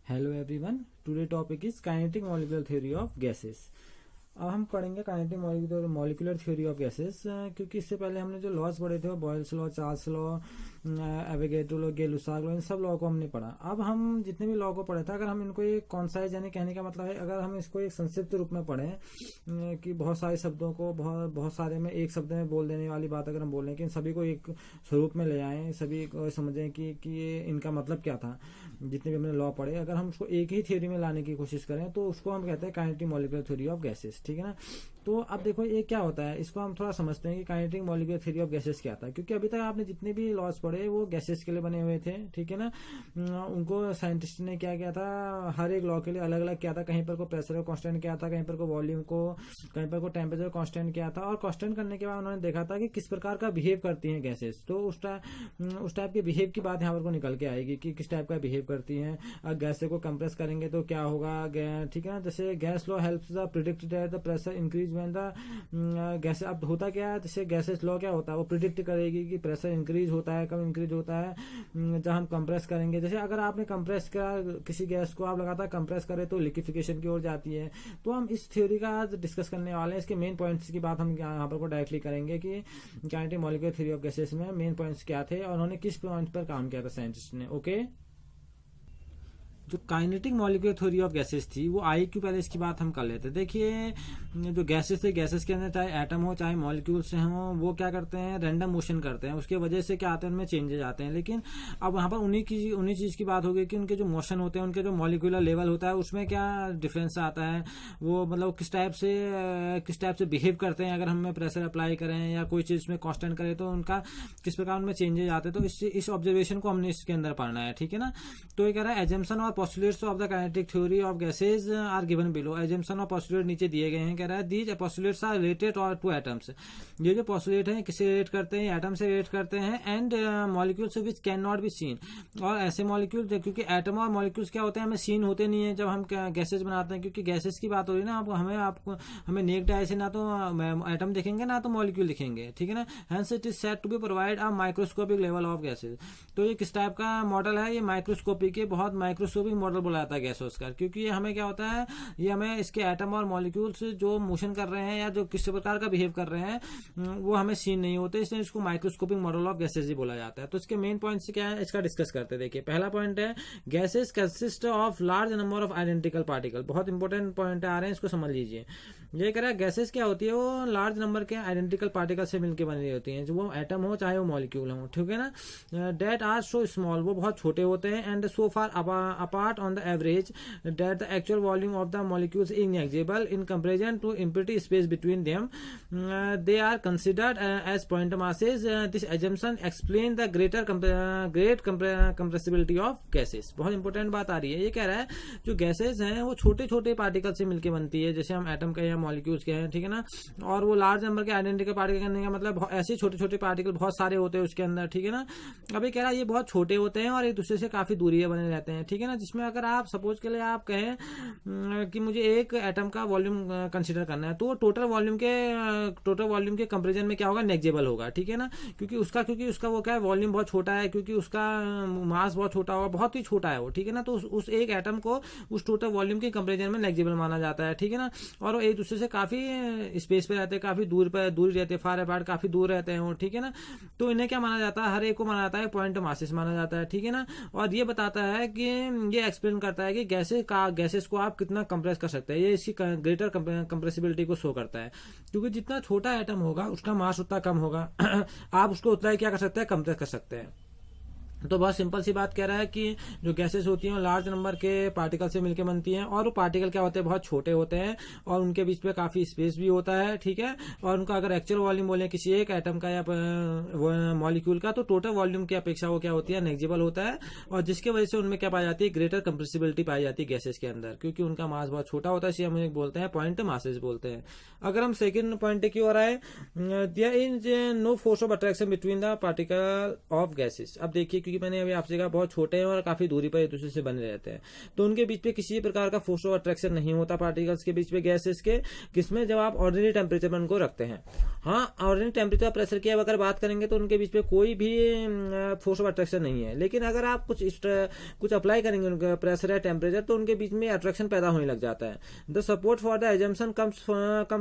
Hello everyone, today topic is kinetic molecular theory of gases. अब हम पढ़ेंगे kinetic molecular theory of gases, क्योंकि इससे पहले हमने जो लॉज पढ़े थे वो Boyle's law, Charles law, Avogadro law, Gay Lussac law, इन सब लॉ को हमने पढ़ा। अब हम जितने भी लॉ को पढ़े थे, अगर हम इनको एक कॉन्साइज यानी कहने का मतलब है, अगर हम इसको एक संक्षिप्त रूप में पढ़ें कि बहुत सारे शब्दों को बहुत सारे में एक शब्द में बोल देने वाली बात अगर हम बोल रहे हैं कि सभी को एक स्वरूप में ले आएँ, सभी को समझें कि ये इनका मतलब क्या था, जितने भी हमने लॉ पढ़े, अगर हम उसको एक ही थ्योरी में लाने की कोशिश करें तो उसको हम कहते हैं kinetic molecular theory of gases. ठीक है ना। तो अब देखो ये क्या होता है, इसको हम थोड़ा समझते हैं कि kinetic molecular theory of gases क्या था, क्योंकि अभी तक आपने जितने भी लॉज पढ़े वो गैसेस के लिए बने हुए थे। ठीक है ना। उनको साइंटिस्ट ने क्या किया था, हर एक लॉ के लिए अलग अलग किया था। कहीं पर को प्रेशर को कांस्टेंट किया था, कहीं पर को वॉल्यूम को, कहीं पर को टेम्परेचर कांस्टेंट किया था, और कांस्टेंट करने के बाद उन्होंने देखा था कि किस प्रकार का बिहेव करती हैं गैसेस। तो उस टाइप के बिहेव की बात यहाँ पर को निकल के आएगी कि किस टाइप का बिहेव करती हैं। गैस को कंप्रेस करेंगे तो क्या होगा। ठीक है ना। जैसे gas law helps the predict the pressure increase when the gas. अब होता क्या है, जैसे गैसेस लॉ क्या होता है, वो प्रिडिक्ट करेगी कि प्रेशर इंक्रीज होता है, कब इंक्रीज होता है जब हम कंप्रेस करेंगे। जैसे अगर आपने कंप्रेस करा किसी गैस को, आप लगातार कंप्रेस करें तो लिक्विफिकेशन की ओर जाती है। तो हम इस थ्योरी का आज डिस्कस करने वाले हैं। इसके मेन पॉइंट्स की बात हम यहाँ पर को डायरेक्टली करेंगे कि kinetic molecular theory of gases में मेन पॉइंट्स क्या थे और उन्होंने किस पॉइंट पर काम किया था साइंटिस्ट ने। ओके। जो kinetic molecular theory of gases थी वो आई क्यों, पहले इसकी बात हम कर लेते हैं। देखिए जो गैसेस थे, गैसेस के अंदर चाहे एटम हो चाहे मॉलिक्यूल्स हो, वो क्या करते हैं, रैंडम मोशन करते हैं। उसके वजह से क्या आते हैं, उनमें चेंजेस आते हैं। लेकिन अब यहाँ पर उन्हीं चीज की बात होगी कि उनके जो मोशन होते हैं, उनके जो मॉलिक्यूलर लेवल होता है, उसमें क्या डिफरेंस आता है, वो मतलब किस टाइप से बिहेव करते हैं। अगर हमें प्रेशर अप्लाई करें या कोई चीज में कांस्टेंट करें तो उनका किस प्रकार उनमें चेंजेस आते हैं। तो इस ऑब्जर्वेशन को हमने इसके अंदर पढ़ना है। ठीक है ना। तो ये कह रहा है एजम्पशन और postulates of the kinetic theory of gases are given below. Assumption और पोस्टुलेट नीचे दिए गए हैं। कह रहा है दीज पोस्टुलेट्स आर रिलेटेड और टू एटम्स। ये जो पोस्टुलेट हैं किससे रिलेट करते हैं, एटम से रिलेट करते हैं। And molecules which can not be seen, और ऐसे मॉलिक्यूल, क्योंकि एटम और मॉलिक्यूल्स क्या होते हैं, हमें सीन होते नहीं है जब हम गैसेस बनाते हैं। क्योंकि गैसेस की बात हो रही है ना, हमें नेक्ड आई से ना तो एटम दिखेंगे ना तो मॉलिक्यूल दिखेंगे। ठीक है ना। Hence it is said to be provide a microscopic level of gases. तो ये किस टाइप का मॉडल है, ये माइक्रोस्कोपिक के बहुत माइक्रोस्कोपिक मॉडल बोला जाता है गैसों का। क्योंकि ये हमें क्या होता है, ये हमें इसके एटम और मॉलिक्यूल्स जो मोशन कर रहे हैं या जो किस प्रकार का बिहेव कर रहे हैं वो हमें सीन नहीं होते, इसलिए इसको माइक्रोस्कोपिक मॉडल ऑफ गैसेस ही बोला जाता है। तो इसके मेन पॉइंट्स क्या है, इसका डिस्कस करते हैं। देखिए पहला पॉइंट है gases consist of large number of identical particle. बहुत इंपॉर्टेंट पॉइंट आ रहे हैं, इसको समझ लीजिए। ये कह रहा है गैसेस क्या होती है, वो लार्ज नंबर के आइडेंटिकल पार्टिकल से मिलकर बनी होती हैं, जो वो एटम हो चाहे वो मॉलिक्यूल हो। ठीक है ना। डेट आर सो स्मॉल, वो बहुत छोटे होते हैं। And so far apart on the average that the actual volume of the molecules is negligible in comparison to empty space between them. They are considered as point masses. This assumption explain the great compressibility of gases. बहुत important बात आ रही है। ये कह रहा है जो gases हैं वो छोटे छोटे पार्टिकल से मिलकर बनती है, जैसे हम एटम के या मॉलिक्यूल्स के हैं। ठीक है ना। और वो लार्ज नंबर के आइडेंटिकल पार्टिकल करने का मतलब ऐसे छोटे छोटे पार्टिकल बहुत सारे होते हैं उसके अंदर। ठीक है ना। अभी कह रहा है ये बहुत छोटे होते हैं और एक दूसरे से काफी दूरी बने रहते हैं। ठीक है ना। जिसमें अगर आप सपोज के लिए आप कहें कि मुझे एक एटम का वॉल्यूम कंसीडर करना है, तो टोटल वॉल्यूम के कंपैरिजन में क्या होगा, नेग्लिजिबल होगा। ठीक है ना। क्योंकि उसका वो क्या है, वॉल्यूम बहुत छोटा है, क्योंकि उसका मास बहुत छोटा होगा, बहुत ही छोटा है वो। ठीक है ना। तो उस एक एटम को उस टोटल वॉल्यूम के कंपैरिजन में नेग्लिजिबल माना जाता है। ठीक है ना। और एक दूसरे से काफी स्पेस पे रहते हैं, काफी दूरी रहते हैं, फार अपार्ट काफी दूर रहते हैं वो। ठीक है ना। तो इन्हें क्या माना जाता है, हर एक को माना जाता है पॉइंट मासेस माना जाता है। ठीक है ना। और ये बताता है कि ये एक्सप्लेन करता है कि गैसेस को आप कितना कंप्रेस कर सकते हैं, ये इसकी ग्रेटर कंप्रेसिबिलिटी को शो करता है। क्योंकि जितना छोटा एटम होगा उसका मास उतना कम होगा आप उसको उतना ही क्या कर सकते हैं, कंप्रेस कर सकते हैं। तो बहुत सिंपल सी बात कह रहा है कि जो गैसेस होती हैं लार्ज नंबर के पार्टिकल से मिलकर बनती हैं, और वो पार्टिकल क्या होते हैं, बहुत छोटे होते हैं, और उनके बीच में काफी स्पेस भी होता है। ठीक है। और उनका अगर एक्चुअल वॉल्यूम बोले किसी एक एटम का या मॉलिक्यूल का, तो टोटल वॉल्यूम की अपेक्षा वो क्या होती है, नेग्लिजिबल होता है। और जिसकी वजह से उनमें क्या पाई जाती है, ग्रेटर कंप्रेसिबिलिटी पाई जाती है गैसेस के अंदर, क्योंकि उनका मास बहुत छोटा होता है। इसे हम बोलते हैं पॉइंट मासेस बोलते हैं। अगर हम सेकेंड पॉइंट की ओर आए, there is no force of attraction between the particle of gases. अब देखिए क्योंकि क्योंकि मैंने अभी आपसे कहा बहुत छोटे हैं और काफी दूरी पर एक दूसरे से बने रहते हैं, तो उनके बीच पे किसी प्रकार का फोर्स ऑफ अट्रैक्शन नहीं होता पार्टिकल्स के बीच में गैसेस के, किसमें, जब आप ऑर्डिनरी टेम्परेचर पर उनको रखते हैं। हाँ, ऑर्डिनरी टेम्परेचर प्रेशर की अगर बात करेंगे तो उनके बीच पे कोई भी फोर्स ऑफ अट्रैक्शन नहीं है, लेकिन अगर आप कुछ अप्लाई करेंगे उनका प्रेशर या टेम्परेचर तो उनके बीच में अट्रैक्शन पैदा होने लग जाता है। The support for the assumption comes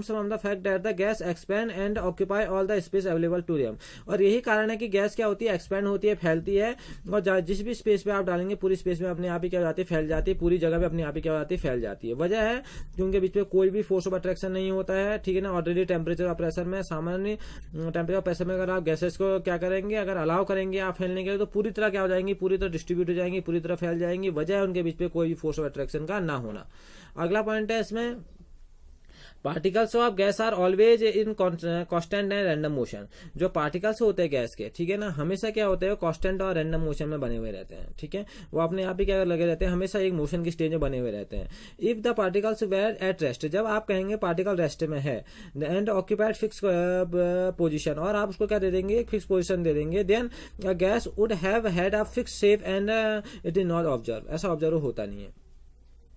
from the fact that the gas expand and occupy all the space available to them. और यही कारण है कि गैस क्या होती है, एक्सपैंड होती है, फैलती है, और जिस भी स्पेस पे आप डालेंगे पूरी स्पेस में अपने आप ही क्या हो जाती है, फैल जाती है, पूरी जगह पे अपने आप ही क्या हो जाती है, फैल जाती है। वजह है कि उनके बीच में कोई भी फोर्स ऑफ अट्रैक्शन नहीं होता है, ठीक है ना। ऑर्डिनरी टेम्परेचर और प्रेशर में, सामान्य टेम्परेचर और प्रेशर में अगर आप गैसेस को क्या करेंगे, अगर अलाउ करेंगे आप फैलने के लिए, तो पूरी तरह क्या हो जाएंगी, पूरी तरह डिस्ट्रीब्यूट हो जाएंगी, पूरी तरह फैल जाएंगी। वजह है उनके बीच में कोई भी फोर्स ऑफ अट्रैक्शन का ना होना। अगला पॉइंट है इसमें, particles of gas are always in constant and random motion. जो पार्टिकल्स होते हैं गैस के, ठीक है ना, हमेशा क्या होते हैं, कांस्टेंट और रैंडम मोशन में बने हुए रहते हैं, ठीक है। वो अपने आप ही क्या लगे रहते हैं, हमेशा एक मोशन की स्टेज में बने हुए रहते हैं। If the particles were at rest, जब आप कहेंगे पार्टिकल रेस्ट में है, एंड ऑक्यूपाइड फिक्स पोजिशन, और आप उसको क्या दे देंगे, एक फिक्स पोजिशन दे देंगे, then gas would have had a fix shape and it is not observe. ऐसा ऑब्जर्व होता नहीं है।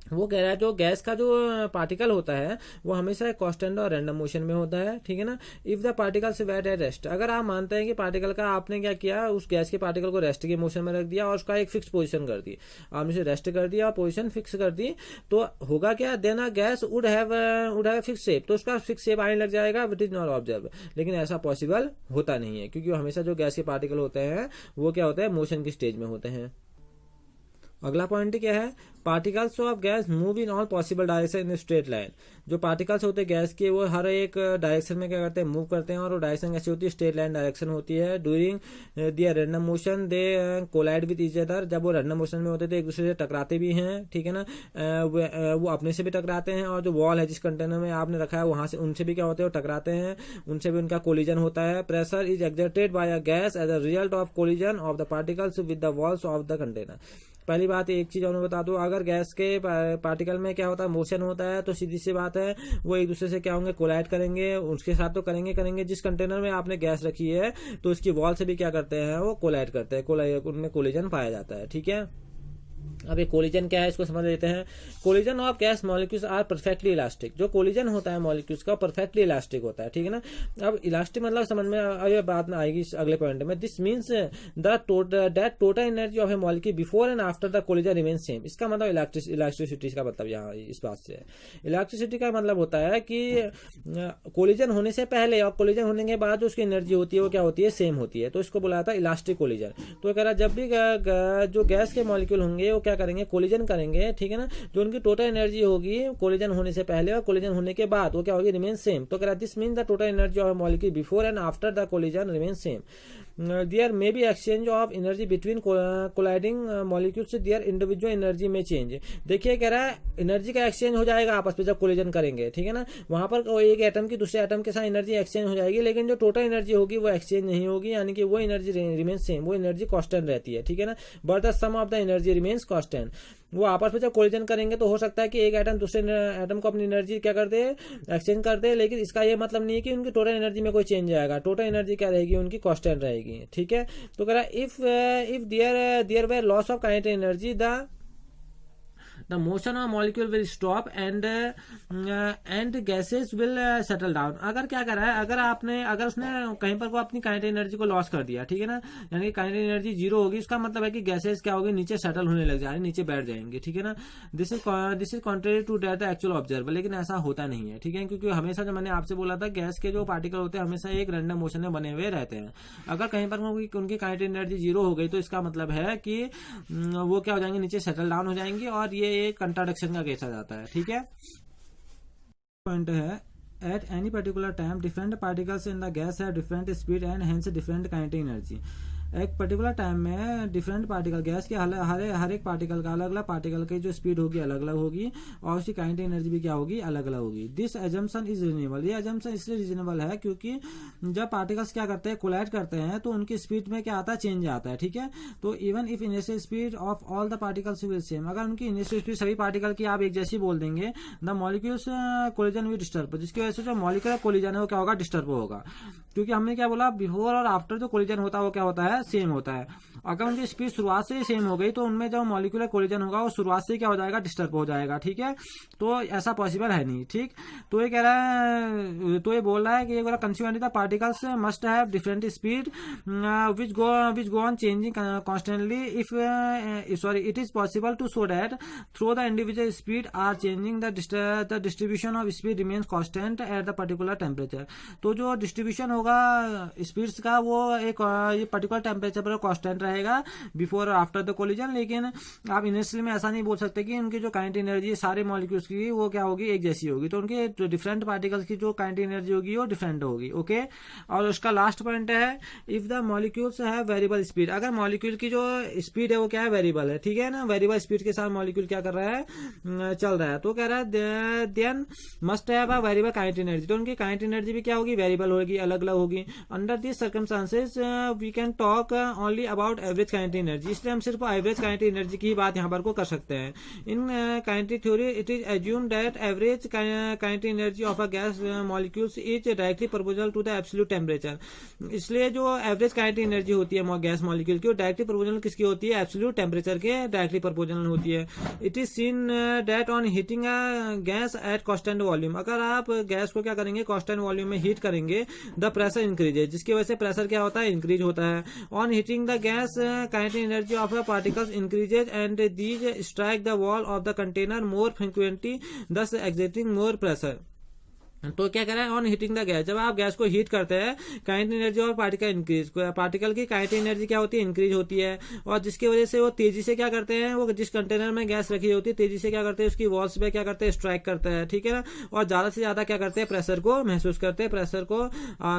वो कह रहा है जो गैस का जो पार्टिकल होता है वो हमेशा कांस्टेंट और रैंडम मोशन में होता है, ठीक है ना। If the particles were at rest, अगर आप मानते हैं कि पार्टिकल का आपने क्या किया, उस गैस के पार्टिकल को रेस्ट के मोशन में रख दिया और उसका एक फिक्स पोजीशन कर दी, आपने उसे रेस्ट कर दिया और पोजीशन फिक्स कर दी, तो होगा क्या, then a gas would have fix shape, तो उसका फिक्स शेप आने लग जाएगा, विच इज नॉट ऑब्जर्व। लेकिन ऐसा पॉसिबल होता नहीं है, क्योंकि हमेशा जो गैस के पार्टिकल होते हैं वो क्या होता है, मोशन की स्टेज में होते हैं। अगला पॉइंट क्या है, particles of gas move in all possible direction in straight line. जो पार्टिकल्स होते हैं गैस के वो हर एक डायरेक्शन में क्या करते हैं, मूव करते हैं, और वो डायरेक्शन कैसी होती है, स्ट्रेट लाइन डायरेक्शन होती है। During their random motion they collide with each other, जब वो रैंडम मोशन में होते थे एक दूसरे से टकराते भी हैं, ठीक है ना। वो अपने से भी टकराते हैं, और जो वॉल है जिस कंटेनर में आपने रखा है वहां से उनसे भी क्या होते हैं, वो टकराते हैं, उनसे भी उनका कोलिजन होता है। Pressure is exerted by a gas as a result of collision of the particles with the walls of the container. पहली बात एक चीज और बता दो, अगर गैस के पार्टिकल में क्या होता है, मोशन होता है, तो सीधी सी बात है वो एक दूसरे से क्या होंगे, कोलाइड करेंगे। उसके साथ तो करेंगे जिस कंटेनर में आपने गैस रखी है तो उसकी वॉल से भी क्या करते हैं, वो कोलाइड करते हैं, उनमें कोलिजन पाया जाता है, ठीक है। अब ये कोलिजन क्या है इसको समझ लेते हैं। Collision of gas molecules are perfectly elastic. जो कोलिजन होता है मॉलिक्यूल्स का परफेक्टली इलास्टिक होता है, ठीक है ना। अब इलास्टिक मतलब समझ में ये बात में आएगी अगले पॉइंट में। This means that total energy of A molecule before and after the collision remain same. इसका मतलब इलेक्ट्रिसिटी का मतलब यहाँ इस बात से है। इलेक्ट्रिसिटी का मतलब होता है कि कोलिजन होने से पहले और कोलिजन होने के बाद जो उसकी एनर्जी होती है वो क्या होती है, सेम होती है, तो इसको बुलाया था इलास्टिक कोलिजन। तो कह रहा जब भी जो गैस के मॉलिक्यूल होंगे वो क्या करेंगे, कोलिजन करेंगे, ठीक है ना। जो उनकी टोटल एनर्जी होगी कोलिजन होने से पहले और कोलिजन होने के बाद वो क्या होगी, रिमेन सेम। तो कह रहा this mean the total energy of molecule before and after the collision remain same. There may be exchange of energy between colliding molecules, their individual energy में चेंज। देखिए कह रहा है एनर्जी का एक्सचेंज हो जाएगा आपस में जब कोलिजन करेंगे, ठीक है ना। वहां पर एक एटम की दूसरे एटम के साथ एनर्जी एक्सचेंज हो जाएगी, लेकिन जो टोटल एनर्जी होगी वो एक्सचेंज नहीं होगी, यानी कि वो एनर्जी रिमेन सेम, वो एनर्जी कांस्टेंट रहती है, ठीक है ना। But the sum of the energy remains constant. वो आपस में जब कोलिजन करेंगे तो हो सकता है कि एक एटम दूसरे एटम को अपनी एनर्जी क्या कर दे, एक्सचेंज कर दे, लेकिन इसका ये मतलब नहीं है कि उनकी टोटल एनर्जी में कोई चेंज आएगा। टोटल एनर्जी क्या रहेगी, उनकी कांस्टेंट रहेगी, ठीक है। तो कह रहा if there were loss of kinetic energy the motion of molecule will stop and gases will settle down। अगर क्या कर रहा है, अगर उसने कहीं पर को अपनी काइनेटिक एनर्जी को लॉस कर दिया, ठीक है ना, यानी कि काइनेटिक एनर्जी जीरो होगी, इसका मतलब है कि गैसेस क्या होगी, नीचे सेटल होने लग जाएंगे, नीचे बैठ जाएंगे, ठीक है ना। This is contrary to that the actual observer, लेकिन ऐसा होता नहीं है, ठीक है, क्योंकि हमेशा जो मैंने आपसे बोला था गैस के जो पार्टिकल होते हैं हमेशा एक रैंडम मोशन में बने हुए रहते हैं। अगर कहीं पर उनकी काइनेटिक एनर्जी जीरो हो गई तो इसका मतलब है कि वो क्या हो जाएंगे, नीचे सेटल डाउन हो जाएंगे, और ये एक कंट्राडिक्शन का केस आ जाता है, ठीक है। पॉइंट है at any particular time different particles in the guys have different speed and hence different kinetic energy. एक पर्टिकुलर टाइम में डिफरेंट पार्टिकल गैस के हर एक पार्टिकल का अलग अलग पार्टिकल की जो स्पीड होगी अलग अलग होगी, और उसकी काइनेटिक एनर्जी भी क्या होगी, अलग अलग होगी। This assumption is reasonable. ये एजम्पशन इसलिए रीजनेबल है क्योंकि जब पार्टिकल्स क्या करते हैं, कोलाइड करते हैं, तो उनकी स्पीड में क्या आता है, चेंज आता है, ठीक है। तो even if initial speed of all the particles will same, अगर उनकी इनिशियल स्पीड सभी पार्टिकल की आप एक जैसी बोल देंगे, the molecules collision will disturb, जिसकी वजह से जो मॉलिक्यूलर कोलिजन है वो क्या होगा, डिस्टर्ब होगा। क्योंकि हमने क्या बोला, बिफोर और आफ्टर जो कोलिजन होता है वो क्या होता है, है, सेम होता है। अगर उनकी स्पीड शुरुआत से ही सेम हो गई तो उनमें जो मॉलिक्यूलर कोलिजन होगा वो शुरुआत से क्या हो जाएगा, डिस्टर्ब हो जाएगा। ठीक है, तो ऐसा पॉसिबल है नहीं। ठीक, तो ये कह रहा है, तो ये बोल रहा है कि consequently the particles must have different speed which go on changing constantly if it is possible to show that through the individual speed are changing the distribution of speed remains constant at the particular temperature। तो जो distribution होगा speeds का वो एक ये particular temperature पर constant रहेगा before और आफ्टर द कोलिजन। लेकिन आप इनिशियल में ऐसा नहीं बोल सकते कि उनकी जो काइनेटिक एनर्जी सारे मॉलिक्यूल्स की वो क्या होगी, एक जैसी होगी। तो उनके जो डिफरेंट पार्टिकल्स की जो काइनेटिक एनर्जी होगी वो डिफरेंट होगी। ओके, और उसका लास्ट पॉइंट है इफ द मॉलिक्यूल्स है वेरिएबल स्पीड। अगर मॉलिक्यूल की जो स्पीड है वो क्या है, वेरिएबल है। ठीक है ना, वेरिएबल स्पीड के साथ मॉलिक्यूल क्या कर रहा है, चल रहा है। तो कह रहा है then must have a variable kinetic energy. तो उनकी काइनेटिक एनर्जी भी क्या होगी, वेरिएबल होगी, अलग अलग होगी। Under this circumstances we can talk only about average kinetic energy. इसलिए हम सिर्फ एवरेज काइनेटिक एनर्जी की बात यहाँ पर को कर सकते हैं। In kinetic theory it is assume that average kinetic energy of a gas molecules is directly proportional to the absolute temperature. इसलिए जो एवरेज काइनेटिक एनर्जी होती है गैस मॉलिक्यूल की, वो डायरेक्टली प्रोपोर्शनल किसकी होती है, एब्सोल्यूट टेम्परेचर के डायरेक्टली प्रोपोर्शनल होती है। It is seen that on heating a gas at constant volume. अगर आप गैस को क्या करेंगे, कांस्टेंट वॉल्यूम में हीट करेंगे, द प्रेशर इंक्रीजेज, जिसकी वजह से प्रेशर क्या होता है, इंक्रीज होता है। On heating the gas kinetic energy of the particles increases and these strike the wall of the container more frequently, दस एक्सर्टिंग मोर प्रेशर। तो क्या कह रहा है, ऑन हीटिंग द गैस, जब आप गैस को हीट करते हैं काइनेटिक एनर्जी और पार्टिकल इंक्रीज, पार्टिकल की काइनेटिक एनर्जी क्या होती है, इंक्रीज होती है। और जिसकी वजह से वो तेजी से क्या करते हैं, वो जिस कंटेनर में गैस रखी होती है तेजी से क्या करते हैं, उसकी वॉल्स पे क्या करते हैं, स्ट्राइक करते हैं। ठीक है ना, और ज्यादा से ज्यादा क्या करते हैं, प्रेशर को महसूस करते हैं, प्रेशर को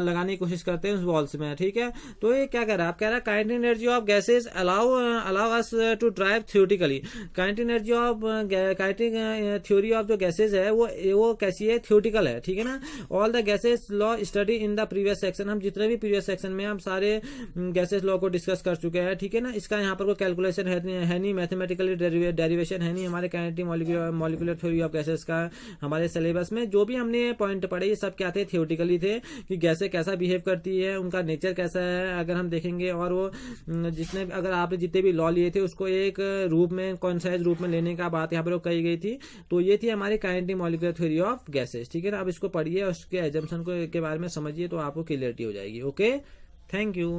लगाने की कोशिश करते हैं उस वॉल्स में। ठीक है, तो ये क्या कह रहा है, आप कह रहा है kinetic energy of gases allow us to drive theoretically. Kinetic energy of kinetic theory of जो गैसेज है वो कैसी है, थ्योरेटिकल है। ठीक है ना, all the gases law study in the previous section. हम जितने भी प्रीवियस सेक्शन में हम सारे गैसेस लॉ को डिस्कस कर चुके हैं। ठीक है ना, इसका यहाँ पर कोई कैलकुलेशन है नहीं, मैथमेटिकली डेरिवेशन है नहीं हमारे kinetic molecular theory of gases का। हमारे सिलेबस में जो भी हमने पॉइंट पढ़े ये सब क्या थे, थ्योरेटिकली थे, कि गैसें कैसा बिहेव करती है, उनका नेचर कैसा है, अगर हम देखेंगे। और वो अगर आपने जितने भी लॉ लिए थे उसको एक रूप में, कॉन्साइज रूप में लेने का बात यहाँ पर कही गई थी। तो ये थी हमारी kinetic molecular theory of gases. ठीक है ना, अब इसको पढ़िए, उसके एजम्पशन के बारे में समझिए तो आपको क्लियरिटी हो जाएगी। Okay, thank you.